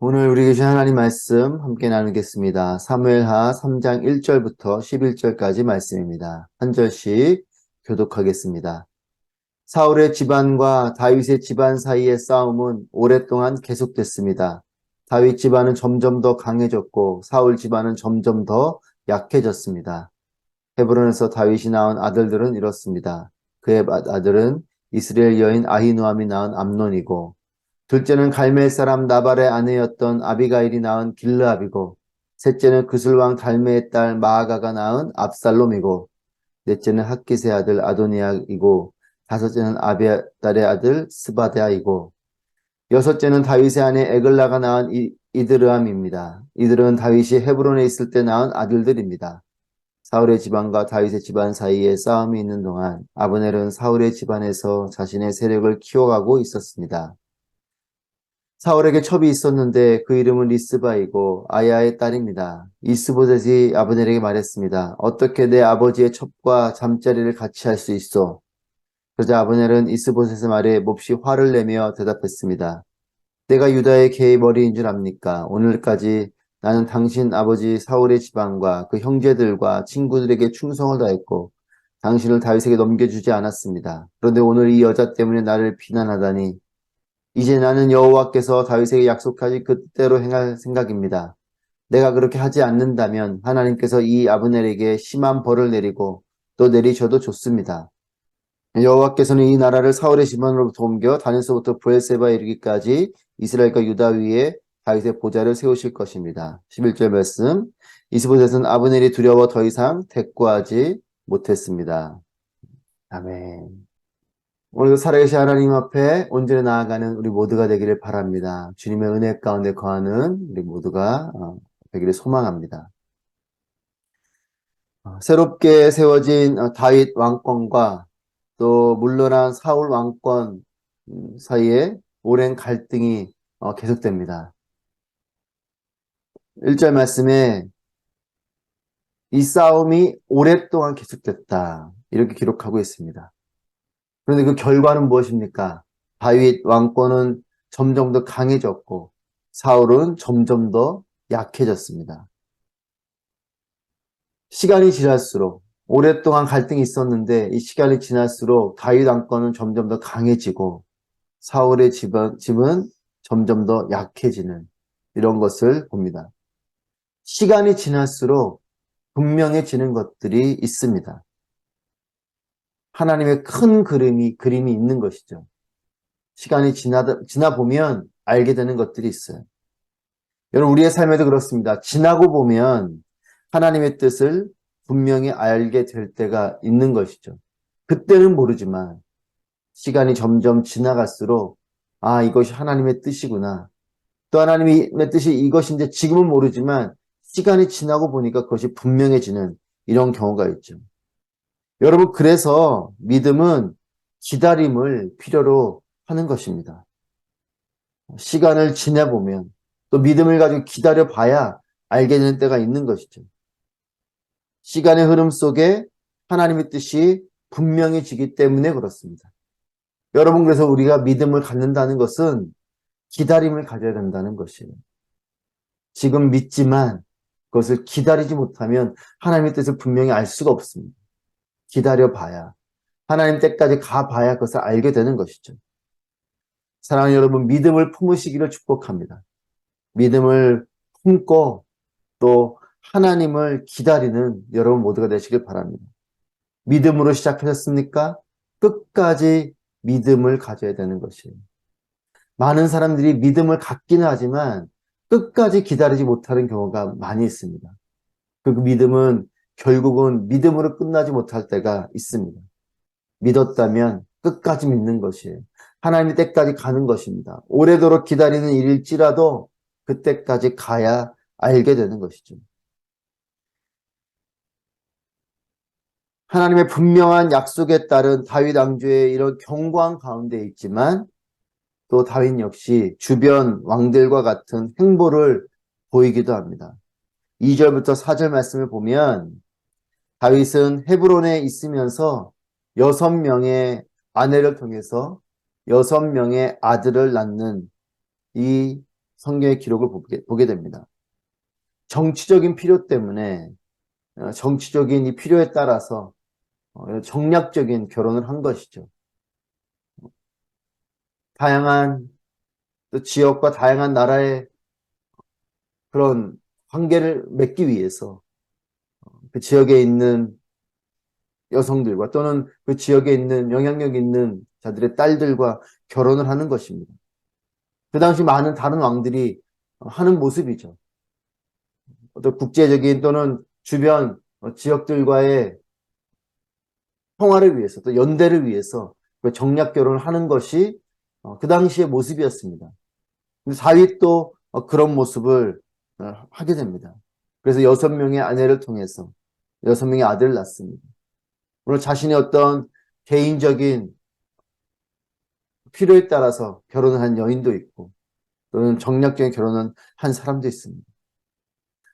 오늘 우리 계신 하나님 말씀 함께 나누겠습니다. 사무엘하 3장 1절부터 11절까지 말씀입니다. 한 절씩 교독하겠습니다. 사울의 집안과 다윗의 집안 사이의 싸움은 오랫동안 계속됐습니다. 다윗 집안은 점점 더 강해졌고 사울 집안은 점점 더 약해졌습니다. 헤브론에서 다윗이 낳은 아들들은 이렇습니다. 그의 아들은 이스라엘 여인 아히노암이 낳은 암논이고 둘째는 갈멜 사람 나발의 아내였던 아비가일이 낳은 길르압이고 셋째는 그술왕 달메의 딸 마아가가 낳은 압살롬이고 넷째는 핫깃의 아들 아도니아이고 다섯째는 아비아달의 아들 스바데아이고 여섯째는 다윗의 아내 에글라가 낳은 이드르암입니다. 이들은 다윗이 헤브론에 있을 때 낳은 아들들입니다. 사울의 집안과 다윗의 집안 사이에 싸움이 있는 동안 아브넬은 사울의 집안에서 자신의 세력을 키워가고 있었습니다. 사울에게 첩이 있었는데 그 이름은 리스바이고 아야의 딸입니다. 이스보셋이 아브넬에게 말했습니다. 어떻게 내 아버지의 첩과 잠자리를 같이 할 수 있어? 그러자 아브넬은 이스보셋의 말에 몹시 화를 내며 대답했습니다. 내가 유다의 개의 머리인 줄 압니까? 오늘까지 나는 당신 아버지 사울의 집안과 그 형제들과 친구들에게 충성을 다했고 당신을 다윗에게 넘겨주지 않았습니다. 그런데 오늘 이 여자 때문에 나를 비난하다니 이제 나는 여호와께서 다윗에게 약속하신 그 뜻대로 행할 생각입니다. 내가 그렇게 하지 않는다면 하나님께서 이 아브넬에게 심한 벌을 내리고 또 내리셔도 좋습니다. 여호와께서는 이 나라를 사울의 집안으로부터 옮겨 다닌서부터 브엘세바에 이르기까지 이스라엘과 유다 위에 다윗의 보좌를 세우실 것입니다. 11절 말씀. 이스보셋은 아브넬이 두려워 더 이상 대꾸하지 못했습니다. 아멘. 오늘도 살아계신 하나님 앞에 온전히 나아가는 우리 모두가 되기를 바랍니다. 주님의 은혜 가운데 거하는 우리 모두가 되기를 소망합니다. 새롭게 세워진 다윗 왕권과 또 물러난 사울 왕권 사이에 오랜 갈등이 계속됩니다. 1절 말씀에 이 싸움이 오랫동안 계속됐다. 이렇게 기록하고 있습니다. 그런데 그 결과는 무엇입니까? 다윗 왕권은 점점 더 강해졌고 사울은 점점 더 약해졌습니다. 시간이 지날수록 오랫동안 갈등이 있었는데 이 시간이 지날수록 다윗 왕권은 점점 더 강해지고 사울의 집은 점점 더 약해지는 이런 것을 봅니다. 시간이 지날수록 분명해지는 것들이 있습니다. 하나님의 큰 그림이 있는 것이죠. 시간이 지나 보면 알게 되는 것들이 있어요. 여러분, 우리의 삶에도 그렇습니다. 지나고 보면 하나님의 뜻을 분명히 알게 될 때가 있는 것이죠. 그때는 모르지만 시간이 점점 지나갈수록 아, 이것이 하나님의 뜻이구나. 또 하나님의 뜻이 이것인데 지금은 모르지만 시간이 지나고 보니까 그것이 분명해지는 이런 경우가 있죠. 여러분, 그래서 믿음은 기다림을 필요로 하는 것입니다. 시간을 지내보면 또 믿음을 가지고 기다려봐야 알게 되는 때가 있는 것이죠. 시간의 흐름 속에 하나님의 뜻이 분명해지기 때문에 그렇습니다. 여러분, 그래서 우리가 믿음을 갖는다는 것은 기다림을 가져야 된다는 것이에요. 지금 믿지만 그것을 기다리지 못하면 하나님의 뜻을 분명히 알 수가 없습니다. 기다려봐야, 하나님 때까지 가봐야 그것을 알게 되는 것이죠. 사랑하는 여러분, 믿음을 품으시기를 축복합니다. 믿음을 품고 또 하나님을 기다리는 여러분 모두가 되시길 바랍니다. 믿음으로 시작하셨습니까? 끝까지 믿음을 가져야 되는 것이에요. 많은 사람들이 믿음을 갖기는 하지만 끝까지 기다리지 못하는 경우가 많이 있습니다. 그 믿음은 결국은 믿음으로 끝나지 못할 때가 있습니다. 믿었다면 끝까지 믿는 것이에요. 하나님의 때까지 가는 것입니다. 오래도록 기다리는 일일지라도 그때까지 가야 알게 되는 것이죠. 하나님의 분명한 약속에 따른 다윗 왕조의 이런 경고한 가운데 있지만 또 다윗 역시 주변 왕들과 같은 행보를 보이기도 합니다. 2절부터 4절 말씀을 보면 다윗은 헤브론에 있으면서 6명의 아내를 통해서 6명의 아들을 낳는 이 성경의 기록을 보게 됩니다. 정치적인 필요 때문에 정치적인 이 필요에 따라서 정략적인 결혼을 한 것이죠. 다양한 또 지역과 다양한 나라의 그런 관계를 맺기 위해서 그 지역에 있는 여성들과 또는 그 지역에 있는 영향력 있는 자들의 딸들과 결혼을 하는 것입니다. 그 당시 많은 다른 왕들이 하는 모습이죠. 어떤 국제적인 또는 주변 지역들과의 평화를 위해서 또 연대를 위해서 그 정략 결혼을 하는 것이 그 당시의 모습이었습니다. 근데 다윗도 그런 모습을 하게 됩니다. 그래서 6명의 아내를 통해서 6명의 아들을 낳습니다. 물론 자신의 어떤 개인적인 필요에 따라서 결혼을 한 여인도 있고 또는 정략적인 결혼을 한 사람도 있습니다.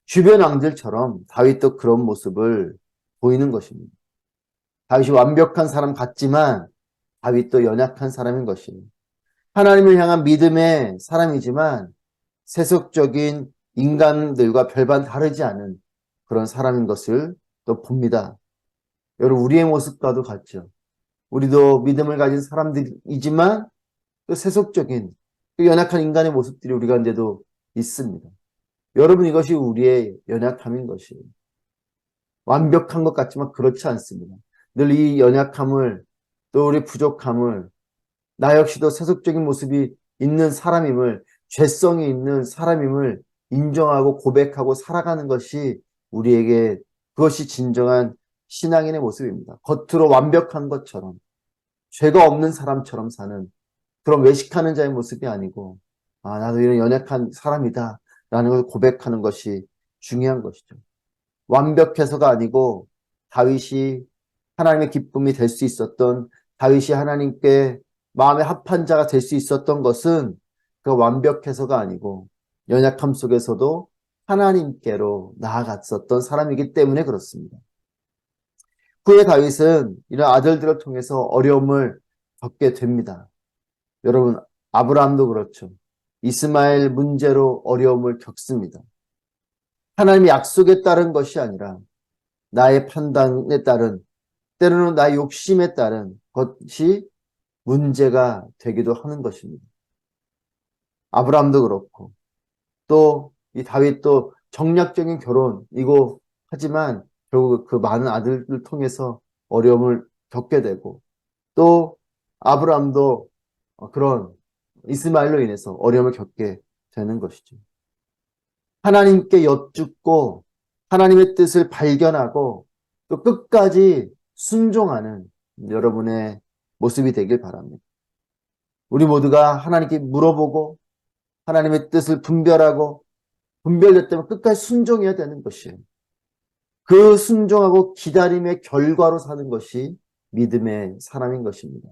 주변 왕들처럼 다윗도 그런 모습을 보이는 것입니다. 다윗이 완벽한 사람 같지만 다윗도 연약한 사람인 것입니다. 하나님을 향한 믿음의 사람이지만 세속적인 인간들과 별반 다르지 않은 그런 사람인 것을 또 봅니다. 여러분, 우리의 모습과도 같죠. 우리도 믿음을 가진 사람들이지만 또 세속적인 또 연약한 인간의 모습들이 우리 가운데도 있습니다. 여러분, 이것이 우리의 연약함인 것이에요. 완벽한 것 같지만 그렇지 않습니다. 늘 이 연약함을 또 우리 부족함을 나 역시도 세속적인 모습이 있는 사람임을 죄성이 있는 사람임을 인정하고 고백하고 살아가는 것이 우리에게 그것이 진정한 신앙인의 모습입니다. 겉으로 완벽한 것처럼 죄가 없는 사람처럼 사는 그런 외식하는 자의 모습이 아니고 나도 이런 연약한 사람이다 라는 걸 고백하는 것이 중요한 것이죠. 완벽해서가 아니고 다윗이 하나님의 기쁨이 될 수 있었던 다윗이 하나님께 마음의 합한 자가 될 수 있었던 것은 그 완벽해서가 아니고 연약함 속에서도 하나님께로 나아갔었던 사람이기 때문에 그렇습니다. 후에 다윗은 이런 아들들을 통해서 어려움을 겪게 됩니다. 여러분, 아브라함도 그렇죠. 이스마엘 문제로 어려움을 겪습니다. 하나님의 약속에 따른 것이 아니라 나의 판단에 따른 때로는 나의 욕심에 따른 것이 문제가 되기도 하는 것입니다. 아브라함도 그렇고 또 이 다윗도 정략적인 결혼이고 하지만 결국 그 많은 아들을 통해서 어려움을 겪게 되고 또 아브라함도 그런 이스마엘로 인해서 어려움을 겪게 되는 것이죠. 하나님께 여쭙고 하나님의 뜻을 발견하고 또 끝까지 순종하는 여러분의 모습이 되길 바랍니다. 우리 모두가 하나님께 물어보고 하나님의 뜻을 분별하고 분별됐다면 끝까지 순종해야 되는 것이에요. 그 순종하고 기다림의 결과로 사는 것이 믿음의 사람인 것입니다.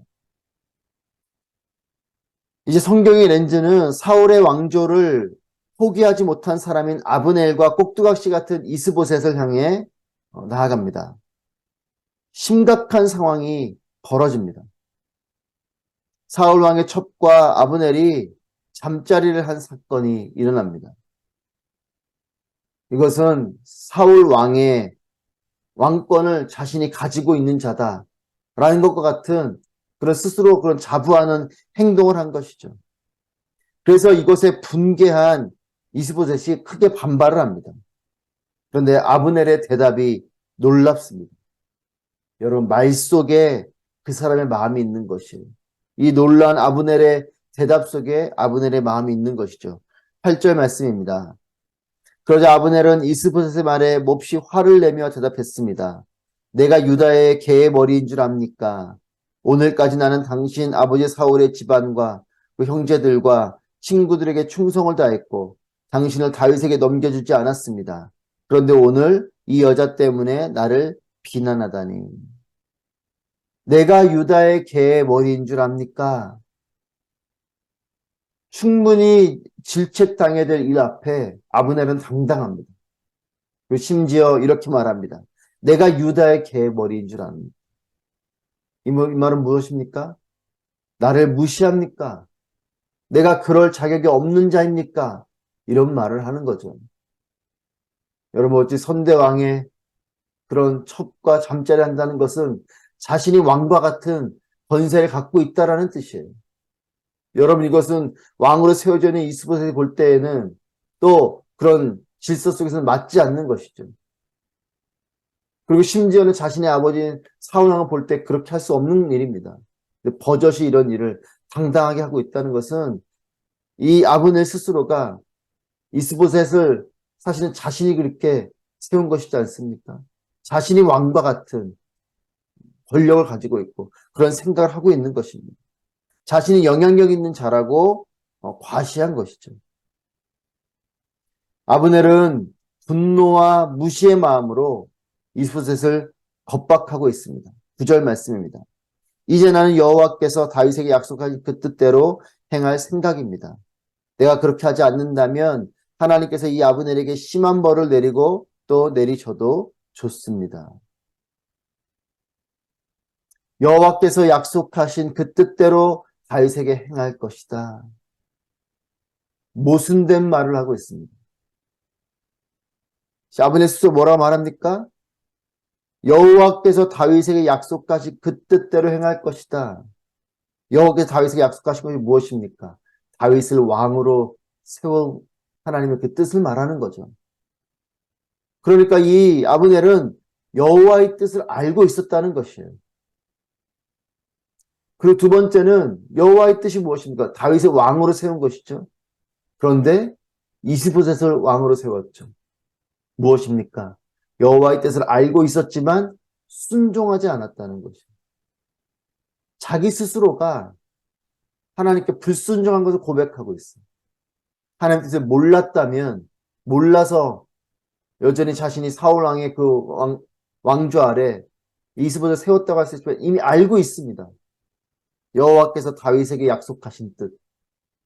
이제 성경의 렌즈는 사울의 왕조를 포기하지 못한 사람인 아브넬과 꼭두각시 같은 이스보셋을 향해 나아갑니다. 심각한 상황이 벌어집니다. 사울 왕의 첩과 아브넬이 잠자리를 한 사건이 일어납니다. 이것은 사울 왕의 왕권을 자신이 가지고 있는 자다라는 것과 같은 그런 스스로 그런 자부하는 행동을 한 것이죠. 그래서 이것에 분개한 이스보셋이 크게 반발을 합니다. 그런데 아브넬의 대답이 놀랍습니다. 여러분, 말 속에 그 사람의 마음이 있는 것이에요. 이 놀라운 아브넬의 대답 속에 아브넬의 마음이 있는 것이죠. 8절 말씀입니다. 그러자 아브넬은 이스보셋의 말에 몹시 화를 내며 대답했습니다. 내가 유다의 개의 머리인 줄 압니까? 오늘까지 나는 당신 아버지 사울의 집안과 그 형제들과 친구들에게 충성을 다했고 당신을 다윗에게 넘겨주지 않았습니다. 그런데 오늘 이 여자 때문에 나를 비난하다니. 내가 유다의 개의 머리인 줄 압니까? 충분히 질책당해야 될 일 앞에 아브넬은 당당합니다. 그리고 심지어 이렇게 말합니다. 내가 유다의 개의 머리인 줄 압니다. 이 말은 무엇입니까? 나를 무시합니까? 내가 그럴 자격이 없는 자입니까? 이런 말을 하는 거죠. 여러분 어찌 선대왕의 그런 첩과 잠자리 한다는 것은 자신이 왕과 같은 권세를 갖고 있다라는 뜻이에요. 여러분 이것은 왕으로 세워져 있는 이스보셋이 볼 때에는 또 그런 질서 속에서는 맞지 않는 것이죠. 그리고 심지어는 자신의 아버지인 사울왕을 볼 때 그렇게 할 수 없는 일입니다. 버젓이 이런 일을 당당하게 하고 있다는 것은 이 아브넬 스스로가 이스보셋을 사실은 자신이 그렇게 세운 것이지 않습니까? 자신이 왕과 같은 권력을 가지고 있고 그런 생각을 하고 있는 것입니다. 자신이 영향력 있는 자라고 과시한 것이죠. 아브넬은 분노와 무시의 마음으로 이스보셋을 겁박하고 있습니다. 9절 말씀입니다. 이제 나는 여호와께서 다윗에게 약속하신 그 뜻대로 행할 생각입니다. 내가 그렇게 하지 않는다면 하나님께서 이 아브넬에게 심한 벌을 내리고 또 내리셔도 좋습니다. 여호와께서 약속하신 그 뜻대로 다윗에게 행할 것이다. 모순된 말을 하고 있습니다. 아브넬 스스로 뭐라고 말합니까? 여호와께서 다윗에게 약속하신 그 뜻대로 행할 것이다. 여호와께서 다윗에게 약속하신 것이 무엇입니까? 다윗을 왕으로 세운 하나님의 그 뜻을 말하는 거죠. 그러니까 이 아브넬은 여호와의 뜻을 알고 있었다는 것이에요. 그리고 두 번째는 여호와의 뜻이 무엇입니까? 다윗을 왕으로 세운 것이죠. 그런데 이스보셋을 왕으로 세웠죠. 무엇입니까? 여호와의 뜻을 알고 있었지만 순종하지 않았다는 것이에요. 자기 스스로가 하나님께 불순종한 것을 고백하고 있어요. 하나님 뜻을 몰랐다면 몰라서 여전히 자신이 사울 왕의 그 왕좌 아래 이스보셋을 세웠다고 할 수 있지만 이미 알고 있습니다. 여호와께서 다윗에게 약속하신 뜻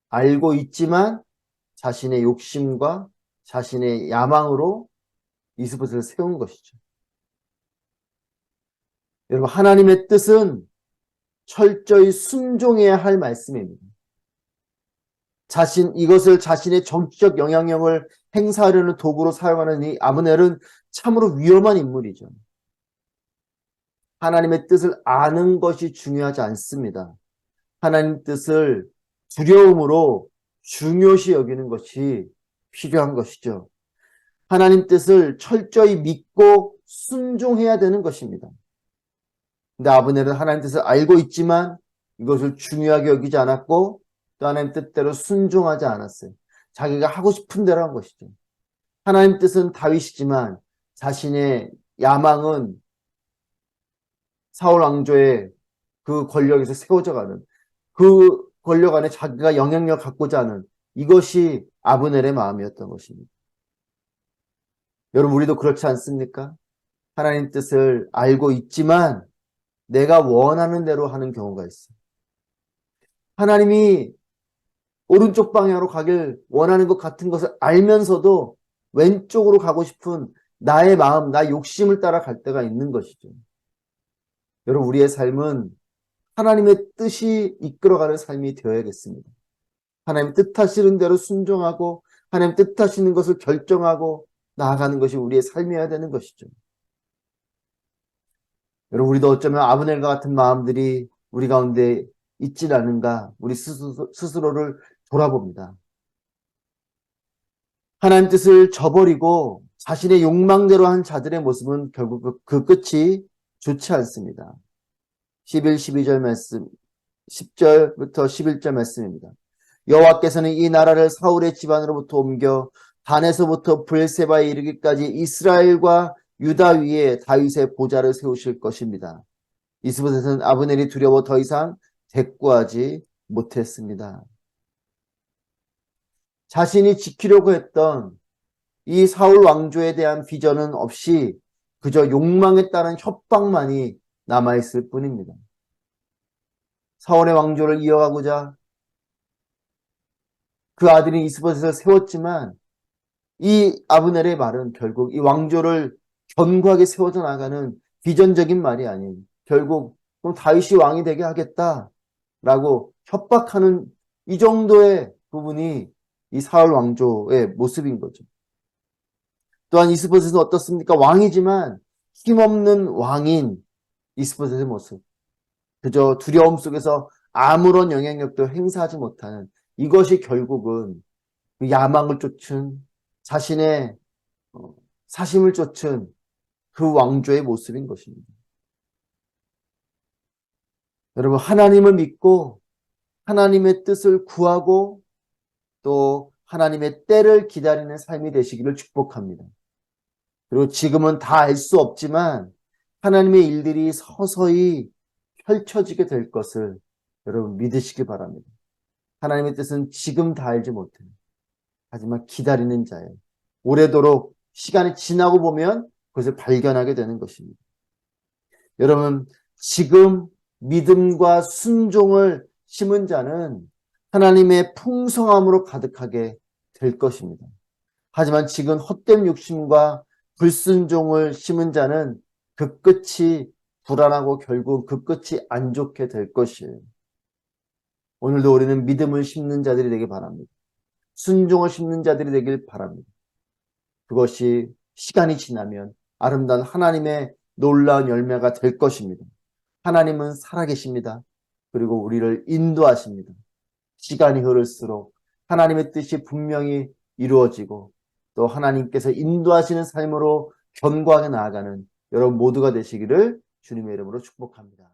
알고 있지만 자신의 욕심과 자신의 야망으로 이스보셋을 세운 것이죠. 여러분 하나님의 뜻은 철저히 순종해야 할 말씀입니다. 이것을 자신의 정치적 영향력을 행사하려는 도구로 사용하는 이 아브넬은 참으로 위험한 인물이죠. 하나님의 뜻을 아는 것이 중요하지 않습니다. 하나님 뜻을 두려움으로 중요시 여기는 것이 필요한 것이죠. 하나님 뜻을 철저히 믿고 순종해야 되는 것입니다. 근데 아브넬은 하나님 뜻을 알고 있지만 이것을 중요하게 여기지 않았고 또 하나님 뜻대로 순종하지 않았어요. 자기가 하고 싶은 대로 한 것이죠. 하나님 뜻은 다윗이지만 자신의 야망은 사울 왕조의 그 권력에서 세워져 가는 그 권력 안에 자기가 영향력을 갖고자 하는 이것이 아브넬의 마음이었던 것입니다. 여러분 우리도 그렇지 않습니까? 하나님 뜻을 알고 있지만 내가 원하는 대로 하는 경우가 있어요. 하나님이 오른쪽 방향으로 가길 원하는 것 같은 것을 알면서도 왼쪽으로 가고 싶은 나의 마음, 나의 욕심을 따라 갈 때가 있는 것이죠. 여러분 우리의 삶은 하나님의 뜻이 이끌어가는 삶이 되어야겠습니다. 하나님 뜻하시는 대로 순종하고 하나님 뜻하시는 것을 결정하고 나아가는 것이 우리의 삶이어야 되는 것이죠. 여러분 우리도 어쩌면 아브넬과 같은 마음들이 우리 가운데 있지 않은가 우리 스스로를 돌아봅니다. 하나님 뜻을 저버리고 자신의 욕망대로 한 자들의 모습은 결국 그 끝이 좋지 않습니다. 11, 12절 말씀, 10절부터 11절 말씀입니다. 여호와께서는 이 나라를 사울의 집안으로부터 옮겨 단에서부터 브엘세바에 이르기까지 이스라엘과 유다 위에 다윗의 보좌를 세우실 것입니다. 이스보셋은 아브넬이 두려워 더 이상 대꾸하지 못했습니다. 자신이 지키려고 했던 이 사울 왕조에 대한 비전은 없이 그저 욕망에 따른 협박만이 남아있을 뿐입니다. 사울의 왕조를 이어가고자 그 아들인 이스보셋을 세웠지만 이 아브넬의 말은 결국 이 왕조를 견고하게 세워져 나가는 비전적인 말이 아닌 결국 그럼 다윗이 왕이 되게 하겠다라고 협박하는 이 정도의 부분이 이 사울 왕조의 모습인 거죠. 또한 이스보셋은 어떻습니까? 왕이지만 힘없는 왕인 이스보셋의 모습. 그저 두려움 속에서 아무런 영향력도 행사하지 못하는, 이것이 결국은 그 야망을 쫓은, 자신의 사심을 쫓은 그 왕조의 모습인 것입니다. 여러분, 하나님을 믿고 하나님의 뜻을 구하고 또 하나님의 때를 기다리는 삶이 되시기를 축복합니다. 그리고 지금은 다 알 수 없지만 하나님의 일들이 서서히 펼쳐지게 될 것을 여러분 믿으시기 바랍니다. 하나님의 뜻은 지금 다 알지 못해요. 하지만 기다리는 자예요. 오래도록 시간이 지나고 보면 그것을 발견하게 되는 것입니다. 여러분, 지금 믿음과 순종을 심은 자는 하나님의 풍성함으로 가득하게 될 것입니다. 하지만 지금 헛된 욕심과 불순종을 심은 자는 그 끝이 불안하고 결국 그 끝이 안 좋게 될 것이에요. 오늘도 우리는 믿음을 심는 자들이 되길 바랍니다. 순종을 심는 자들이 되길 바랍니다. 그것이 시간이 지나면 아름다운 하나님의 놀라운 열매가 될 것입니다. 하나님은 살아계십니다. 그리고 우리를 인도하십니다. 시간이 흐를수록 하나님의 뜻이 분명히 이루어지고 또 하나님께서 인도하시는 삶으로 견고하게 나아가는 여러분 모두가 되시기를 주님의 이름으로 축복합니다.